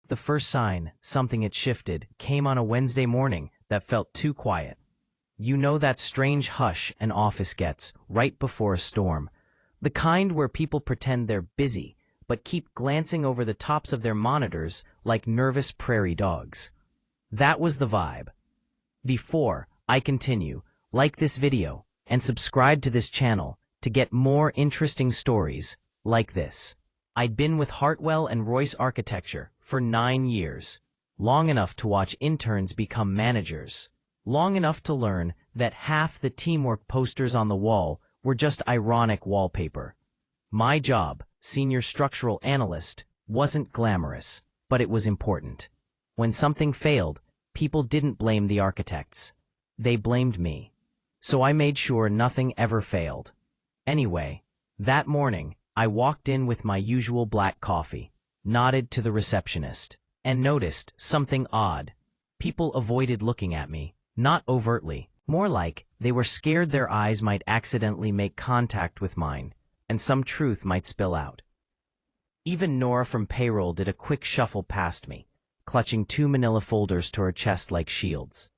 The first sign something had shifted came on a Wednesday morning that felt too quiet. You know that strange hush an office gets right before a storm. The kind where people pretend they're busy, but keep glancing over the tops of their monitors like nervous prairie dogs. That was the vibe. Before I continue, like this video and subscribe to this channel to get more interesting stories like this. I'd been with Hartwell and Royce Architecture for 9 years, long enough to watch interns become managers, long enough to learn that half the teamwork posters on the wall were just ironic wallpaper. My job, senior structural analyst, wasn't glamorous, but it was important. When something failed, people didn't blame the architects. They blamed me. So I made sure nothing ever failed. Anyway, that morning, I walked in with my usual black coffee, nodded to the receptionist, and noticed something odd. People avoided looking at me, not overtly, more like they were scared their eyes might accidentally make contact with mine, and some truth might spill out. Even Nora from payroll did a quick shuffle past me, clutching 2 manila folders to her chest like shields.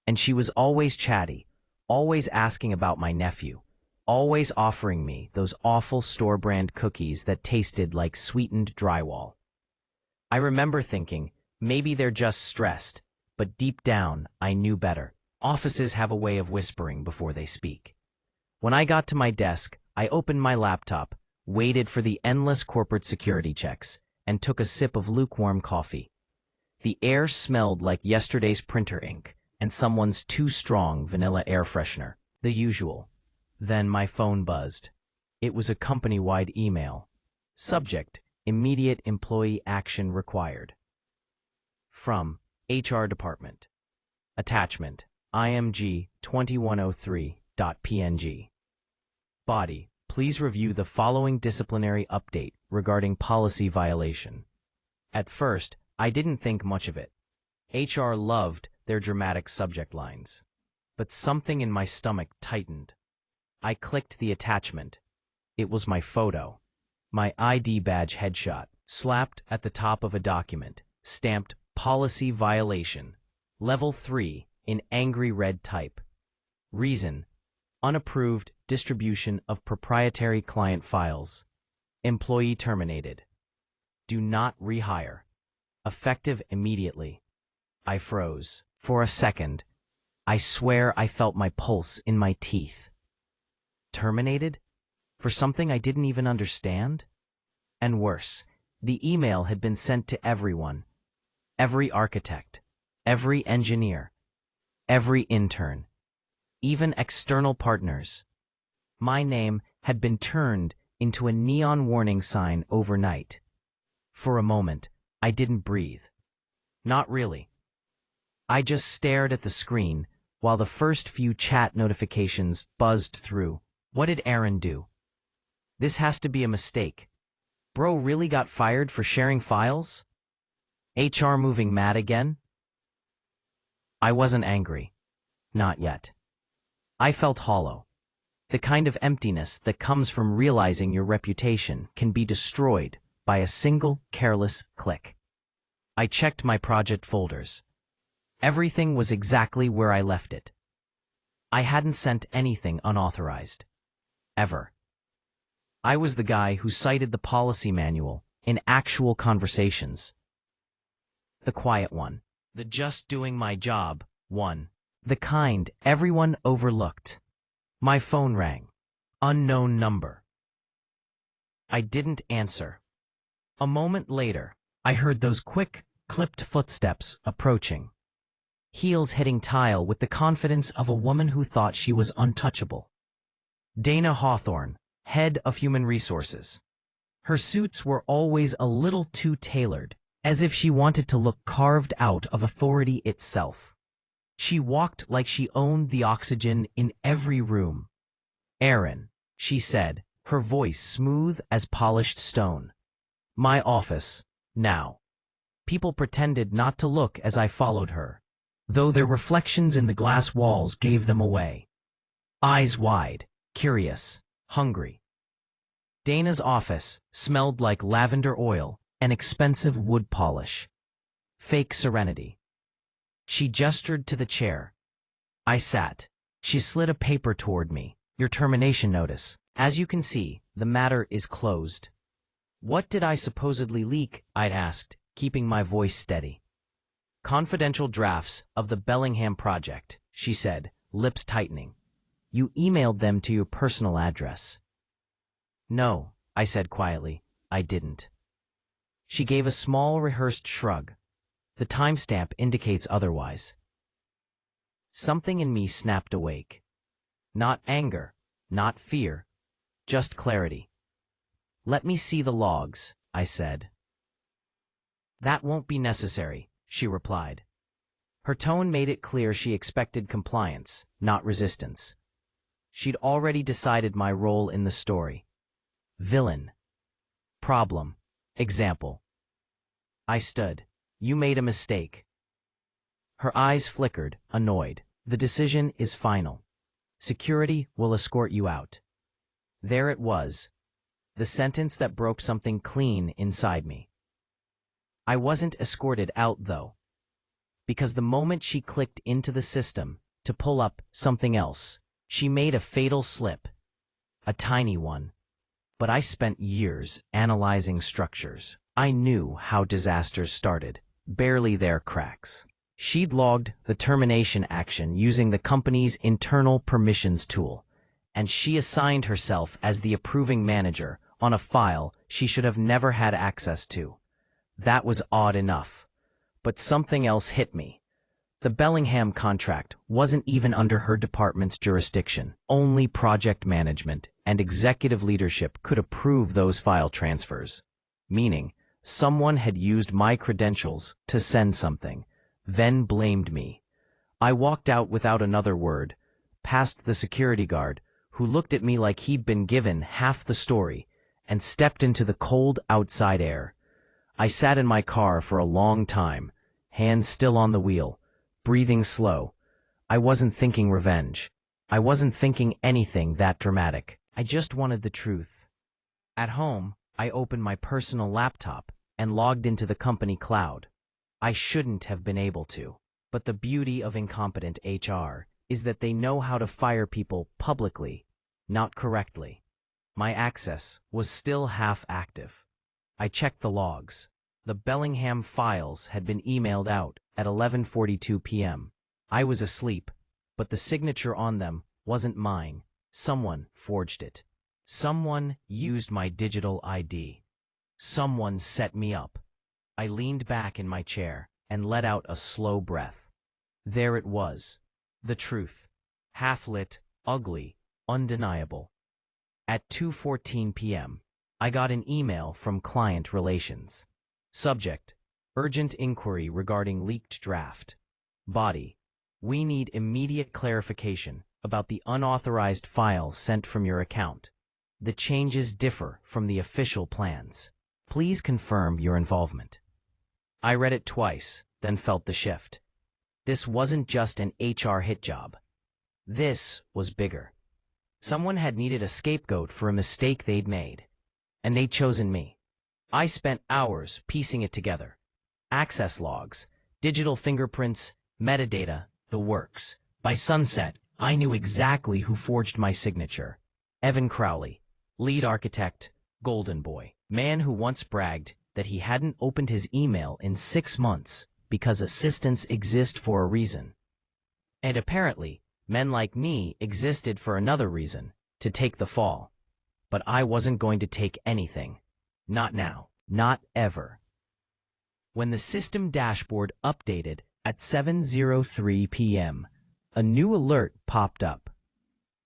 And she was always chatty, always asking about my nephew, always offering me those awful store-brand cookies that tasted like sweetened drywall. I remember thinking, maybe they're just stressed, but deep down, I knew better. Offices have a way of whispering before they speak. When I got to my desk, I opened my laptop, waited for the endless corporate security checks, and took a sip of lukewarm coffee. The air smelled like yesterday's printer ink and someone's too strong vanilla air freshener, the usual. Then my phone buzzed. It was a company-wide email. Subject: immediate employee action required. From HR Department. Attachment: IMG 2103.png. Body: please review the following disciplinary update regarding policy violation. At first, I didn't think much of it. HR loved their dramatic subject lines. But something in my stomach tightened. I clicked the attachment. It was my photo. My ID badge headshot, slapped at the top of a document, stamped Policy Violation, Level 3, in angry red type. Reason: unapproved distribution of proprietary client files. Employee terminated. Do not rehire. Effective immediately. I froze. For a second, I swear I felt my pulse in my teeth. Terminated? For something I didn't even understand? And worse, the email had been sent to everyone. Every architect, every engineer, every intern, even external partners. My name had been turned into a neon warning sign overnight. For a moment, I didn't breathe. Not really. I just stared at the screen while the first few chat notifications buzzed through. What did Aaron do? This has to be a mistake. Bro really got fired for sharing files? HR moving mad again? I wasn't angry. Not yet. I felt hollow. The kind of emptiness that comes from realizing your reputation can be destroyed by a single careless click. I checked my project folders. Everything was exactly where I left it. I hadn't sent anything unauthorized. Ever. I was the guy who cited the policy manual in actual conversations. The quiet one. The just doing my job one. The kind everyone overlooked. My phone rang. Unknown number. I didn't answer. A moment later, I heard those quick, clipped footsteps approaching. Heels hitting tile with the confidence of a woman who thought she was untouchable. Dana Hawthorne, head of human resources. Her suits were always a little too tailored, as if she wanted to look carved out of authority itself. She walked like she owned the oxygen in every room. Aaron, she said, her voice smooth as polished stone. My office, now. People pretended not to look as I followed her, though their reflections in the glass walls gave them away. Eyes wide, curious, hungry. Dana's office smelled like lavender oil and expensive wood polish. Fake serenity. She gestured to the chair. I sat. She slid a paper toward me. Your termination notice. As you can see, the matter is closed. What did I supposedly leak? I'd asked, keeping my voice steady. Confidential drafts of the Bellingham project, she said, lips tightening. You emailed them to your personal address. No, I said quietly, I didn't. She gave a small rehearsed shrug. The timestamp indicates otherwise. Something in me snapped awake. Not anger, not fear, just clarity. Let me see the logs, I said. That won't be necessary, she replied. Her tone made it clear she expected compliance, not resistance. She'd already decided my role in the story. Villain. Problem. Example. I stood. You made a mistake. Her eyes flickered, annoyed. The decision is final. Security will escort you out. There it was. The sentence that broke something clean inside me. I wasn't escorted out, though. Because the moment she clicked into the system to pull up something else, she made a fatal slip. A tiny one. But I spent years analyzing structures. I knew how disasters started. Barely their cracks. She'd logged the termination action using the company's internal permissions tool, and she assigned herself as the approving manager on a file she should have never had access to. That was odd enough. But something else hit me. The Bellingham contract wasn't even under her department's jurisdiction. Only project management and executive leadership could approve those file transfers. Meaning, someone had used my credentials to send something, then blamed me. I walked out without another word, past the security guard, who looked at me like he'd been given half the story, and stepped into the cold outside air. I sat in my car for a long time, hands still on the wheel, breathing slow. I wasn't thinking revenge. I wasn't thinking anything that dramatic. I just wanted the truth. At home, I opened my personal laptop and logged into the company cloud. I shouldn't have been able to. But the beauty of incompetent HR is that they know how to fire people publicly, not correctly. My access was still half active. I checked the logs. The Bellingham files had been emailed out at 11:42 p.m. I was asleep, but the signature on them wasn't mine. Someone forged it. Someone used my digital ID. Someone set me up. I leaned back in my chair and let out a slow breath. There it was. The truth. Half-lit, ugly, undeniable. At 2:14 p.m., I got an email from Client Relations. Subject: Urgent inquiry regarding leaked draft. Body: We need immediate clarification about the unauthorized files sent from your account. The changes differ from the official plans. Please confirm your involvement. I read it twice, then felt the shift. This wasn't just an HR hit job. This was bigger. Someone had needed a scapegoat for a mistake they'd made, and they'd chosen me. I spent hours piecing it together. Access logs, digital fingerprints, metadata, the works. By sunset, I knew exactly who forged my signature. Evan Crowley, lead architect, Golden Boy, man who once bragged that he hadn't opened his email in 6 months because assistants exist for a reason. And apparently, men like me existed for another reason, to take the fall. But I wasn't going to take anything. Not now. Not ever. When the system dashboard updated at 7:03 p.m., a new alert popped up.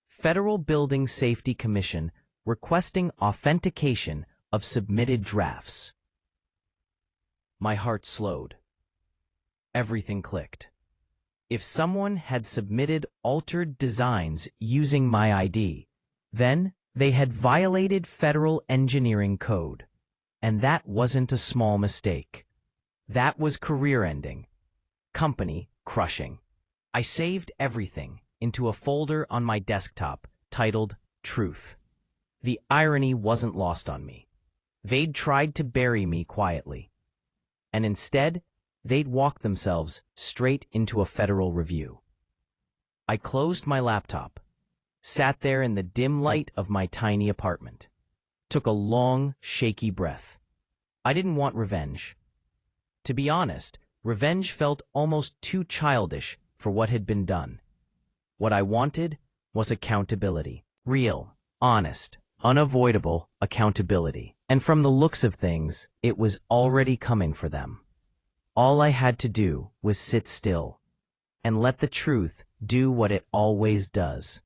Federal Building Safety Commission requesting authentication of submitted drafts. My heart slowed. Everything clicked. If someone had submitted altered designs using my ID, then they had violated federal engineering code. And that wasn't a small mistake. That was career-ending. Company crushing. I saved everything into a folder on my desktop titled Truth. The irony wasn't lost on me. They'd tried to bury me quietly. And instead, they'd walk themselves straight into a federal review. I closed my laptop, sat there in the dim light of my tiny apartment, took a long, shaky breath. I didn't want revenge. To be honest, revenge felt almost too childish for what had been done. What I wanted was accountability. Real, honest, unavoidable accountability. And from the looks of things, it was already coming for them. All I had to do was sit still and let the truth do what it always does.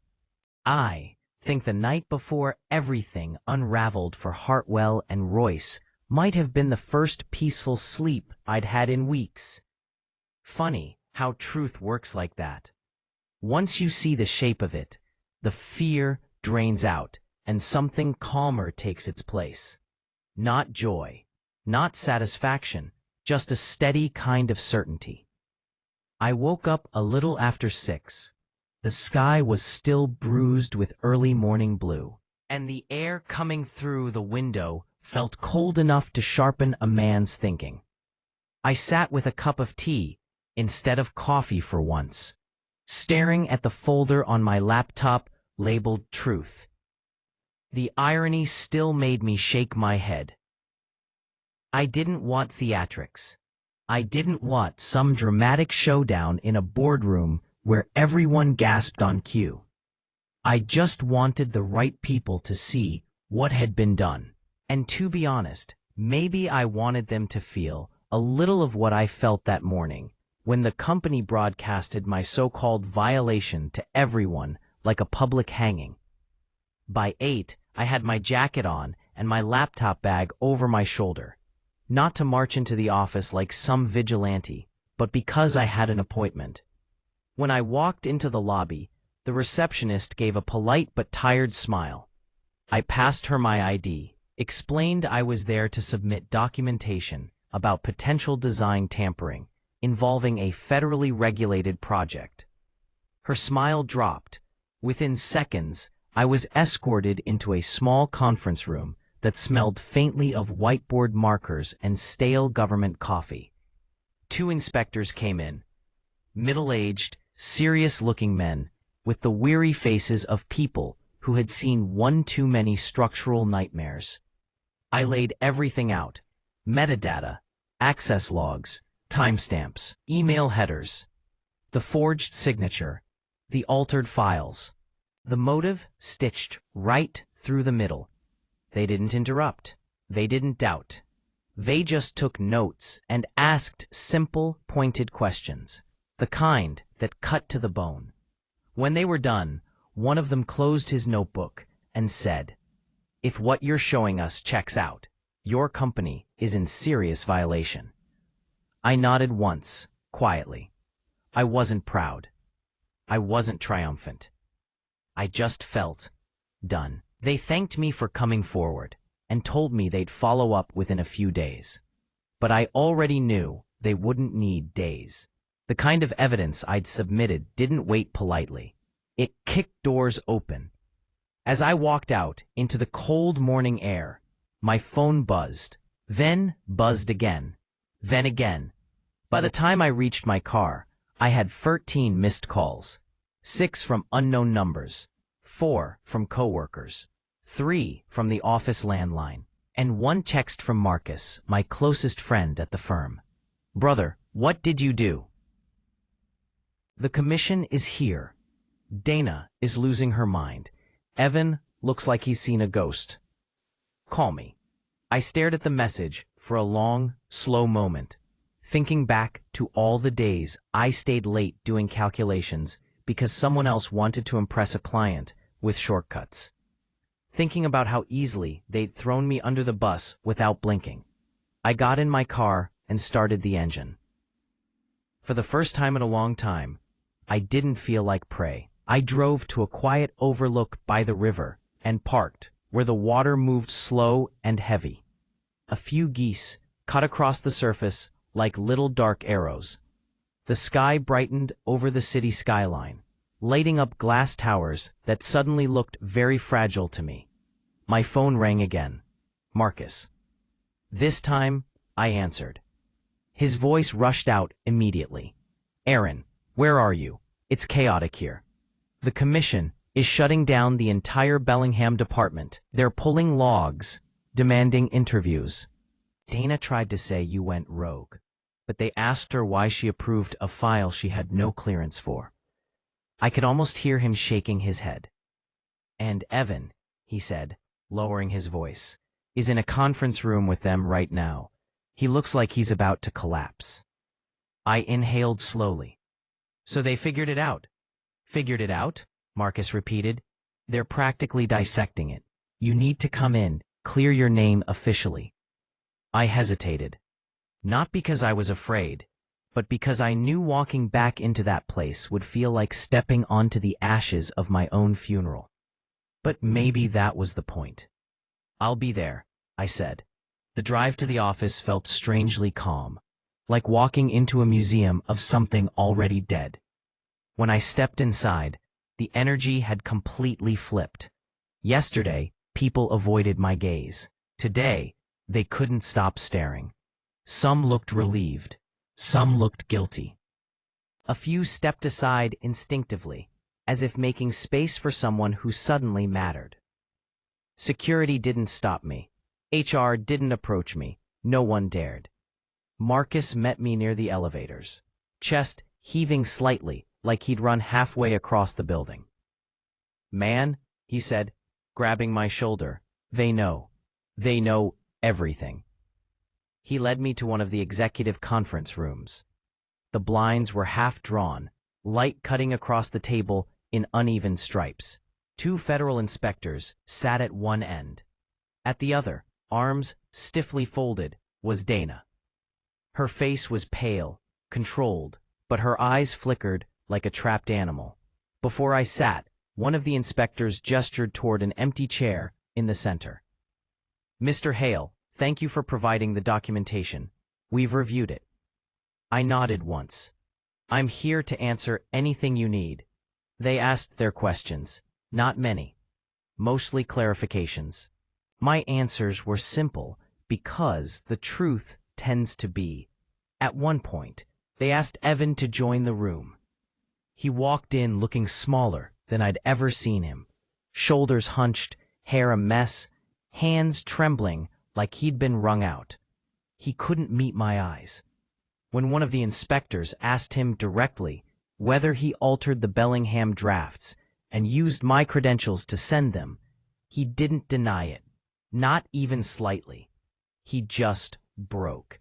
I think the night before everything unraveled for Hartwell and Royce might have been the first peaceful sleep I'd had in weeks. Funny how truth works like that. Once you see the shape of it, the fear drains out and something calmer takes its place. Not joy, not satisfaction, just a steady kind of certainty. I woke up a little after 6. The sky was still bruised with early morning blue, and the air coming through the window felt cold enough to sharpen a man's thinking. I sat with a cup of tea instead of coffee for once, staring at the folder on my laptop labeled Truth. The irony still made me shake my head. I didn't want theatrics. I didn't want some dramatic showdown in a boardroom where everyone gasped on cue. I just wanted the right people to see what had been done. And to be honest, maybe I wanted them to feel a little of what I felt that morning when the company broadcasted my so-called violation to everyone like a public hanging. By 8, I had my jacket on and my laptop bag over my shoulder. Not to march into the office like some vigilante, but because I had an appointment. When I walked into the lobby, the receptionist gave a polite but tired smile. I passed her my ID, explained I was there to submit documentation about potential design tampering involving a federally regulated project. Her smile dropped. Within seconds, I was escorted into a small conference room that smelled faintly of whiteboard markers and stale government coffee. 2 inspectors came in, middle-aged, serious-looking men with the weary faces of people who had seen one too many structural nightmares. I laid everything out: metadata, access logs, timestamps, email headers, the forged signature, the altered files. The motive stitched right through the middle. They didn't interrupt. They didn't doubt. They just took notes and asked simple, pointed questions, the kind that cut to the bone. When they were done, one of them closed his notebook and said, "If what you're showing us checks out, your company is in serious violation." I nodded once, quietly. I wasn't proud. I wasn't triumphant. I just felt done. They thanked me for coming forward and told me they'd follow up within a few days. But I already knew they wouldn't need days. The kind of evidence I'd submitted didn't wait politely. It kicked doors open. As I walked out into the cold morning air, my phone buzzed, then buzzed again, then again. By the time I reached my car, I had 13 missed calls, 6 from unknown numbers, 4 from coworkers, 3 from the office landline, and 1 text from Marcus, my closest friend at the firm. "Brother, what did you do?" "The commission is here. Dana is losing her mind. Evan looks like he's seen a ghost. Call me." I stared at the message for a long, slow moment, thinking back to all the days I stayed late doing calculations because someone else wanted to impress a client with shortcuts. Thinking about how easily they'd thrown me under the bus without blinking. I got in my car and started the engine. For the first time in a long time, I didn't feel like prey. I drove to a quiet overlook by the river and parked where the water moved slow and heavy. A few geese cut across the surface like little dark arrows. The sky brightened over the city skyline, lighting up glass towers that suddenly looked very fragile to me. My phone rang again. Marcus. This time, I answered. His voice rushed out immediately. "Aaron, where are you? It's chaotic here. The commission is shutting down the entire Bellingham department. They're pulling logs, demanding interviews." Dana tried to say you went rogue, but they asked her why she approved a file she had no clearance for. I could almost hear him shaking his head. "And Evan," he said, lowering his voice, "is in a conference room with them right now. He looks like he's about to collapse." I inhaled slowly. "So they figured it out." "Figured it out?" Marcus repeated. "They're practically dissecting it. You need to come in, clear your name officially." I hesitated. Not because I was afraid, but because I knew walking back into that place would feel like stepping onto the ashes of my own funeral. But maybe that was the point. "I'll be there," I said. The drive to the office felt strangely calm, like walking into a museum of something already dead. When I stepped inside, the energy had completely flipped. Yesterday, people avoided my gaze. Today, they couldn't stop staring. Some looked relieved. Some looked guilty. A few stepped aside instinctively, as if making space for someone who suddenly mattered. Security didn't stop me. HR didn't approach me. No one dared. Marcus met me near the elevators, chest heaving slightly like he'd run halfway across the building. "Man," he said, grabbing my shoulder, They know everything." He led me to one of the executive conference rooms. The blinds were half drawn, light cutting across the table in uneven stripes. 2 federal inspectors sat at one end. At the other, arms stiffly folded, was Dana. Her face was pale, controlled, but her eyes flickered like a trapped animal. Before I sat, one of the inspectors gestured toward an empty chair in the center. "Mr. Hale, thank you for providing the documentation. We've reviewed it." I nodded once. "I'm here to answer anything you need." They asked their questions. Not many. Mostly clarifications. My answers were simple because the truth tends to be. At one point, they asked Evan to join the room. He walked in looking smaller than I'd ever seen him. Shoulders hunched, hair a mess, hands trembling like he'd been wrung out. He couldn't meet my eyes. When one of the inspectors asked him directly whether he altered the Bellingham drafts and used my credentials to send them, he didn't deny it, not even slightly. He just broke.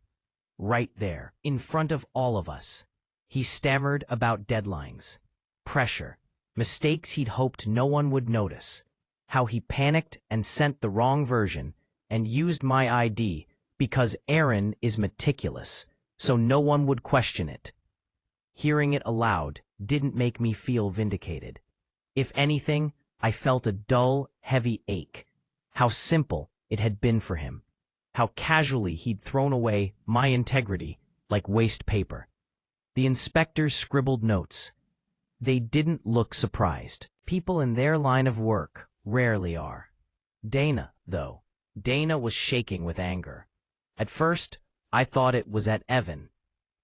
Right there, in front of all of us. He stammered about deadlines, pressure, mistakes he'd hoped no one would notice, how he panicked and sent the wrong version and used my ID because Aaron is meticulous, so no one would question it. Hearing it aloud didn't make me feel vindicated. If anything, I felt a dull, heavy ache. How simple it had been for him. How casually he'd thrown away my integrity like waste paper. The inspectors scribbled notes. They didn't look surprised. People in their line of work rarely are. Dana, though. Dana was shaking with anger. At first, I thought it was at Evan,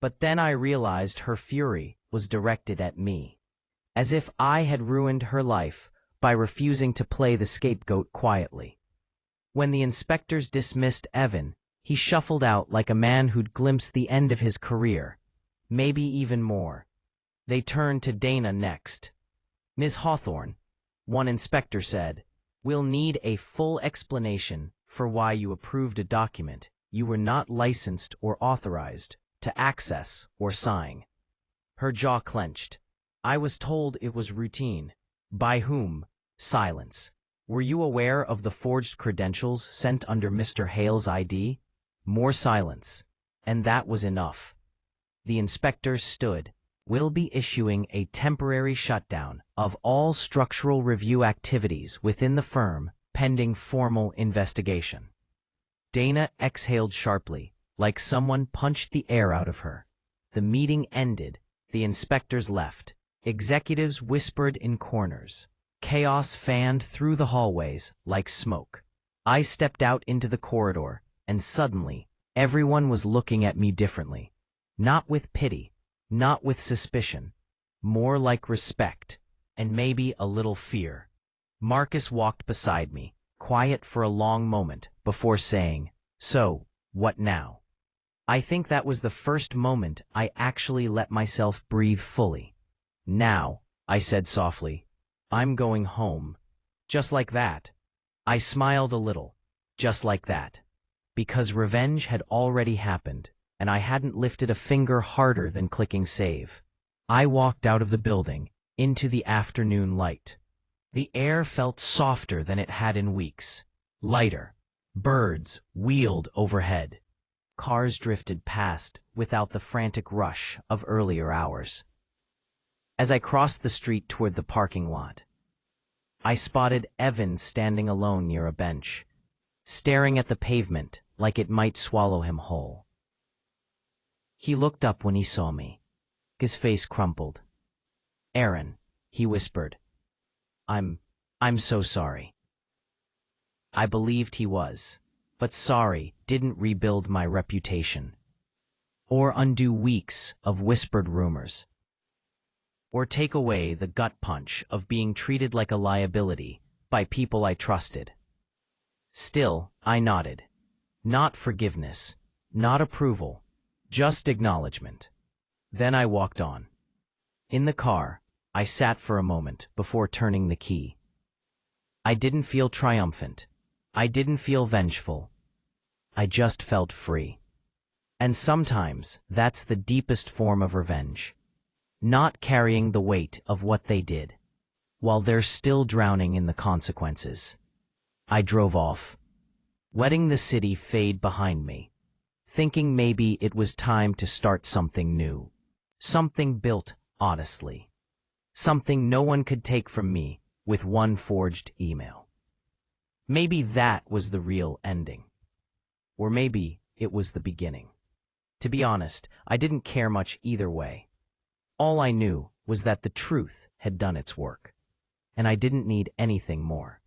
but then I realized her fury was directed at me, as if I had ruined her life by refusing to play the scapegoat quietly. When the inspectors dismissed Evan, he shuffled out like a man who'd glimpsed the end of his career, maybe even more. They turned to Dana next. "Ms. Hawthorne," one inspector said, "we'll need a full explanation for why you approved a document you were not licensed or authorized to access or sign." Her jaw clenched. "I was told it was routine." "By whom?" Silence. "Were you aware of the forged credentials sent under Mr. Hale's ID?" More silence. And that was enough. The inspector stood. "We'll be issuing a temporary shutdown of all structural review activities within the firm pending formal investigation." Dana exhaled sharply, like someone punched the air out of her. The meeting ended. The inspectors left. Executives whispered in corners. Chaos fanned through the hallways like smoke. I stepped out into the corridor, and suddenly, everyone was looking at me differently. Not with pity, not with suspicion, more like respect, and maybe a little fear. Marcus walked beside me, quiet for a long moment, before saying, "So, what now?" I think that was the first moment I actually let myself breathe fully. "Now," I said softly, "I'm going home." Just like that. I smiled a little. Just like that. Because revenge had already happened, and I hadn't lifted a finger harder than clicking save. I walked out of the building, into the afternoon light. The air felt softer than it had in weeks. Lighter. Birds wheeled overhead. Cars drifted past without the frantic rush of earlier hours. As I crossed the street toward the parking lot, I spotted Evan standing alone near a bench, staring at the pavement like it might swallow him whole. He looked up when he saw me. His face crumpled. "Aaron," he whispered, I'm so sorry." I believed he was, but sorry didn't rebuild my reputation, or undo weeks of whispered rumors, or take away the gut punch of being treated like a liability by people I trusted. Still, I nodded. Not forgiveness, not approval, just acknowledgement. Then I walked on. In the car, I sat for a moment before turning the key. I didn't feel triumphant. I didn't feel vengeful. I just felt free. And sometimes that's the deepest form of revenge. Not carrying the weight of what they did, while they're still drowning in the consequences. I drove off, letting the city fade behind me, thinking maybe it was time to start something new. Something built honestly. Something no one could take from me with one forged email. Maybe that was the real ending. Or maybe it was the beginning. To be honest, I didn't care much either way. All I knew was that the truth had done its work, and I didn't need anything more.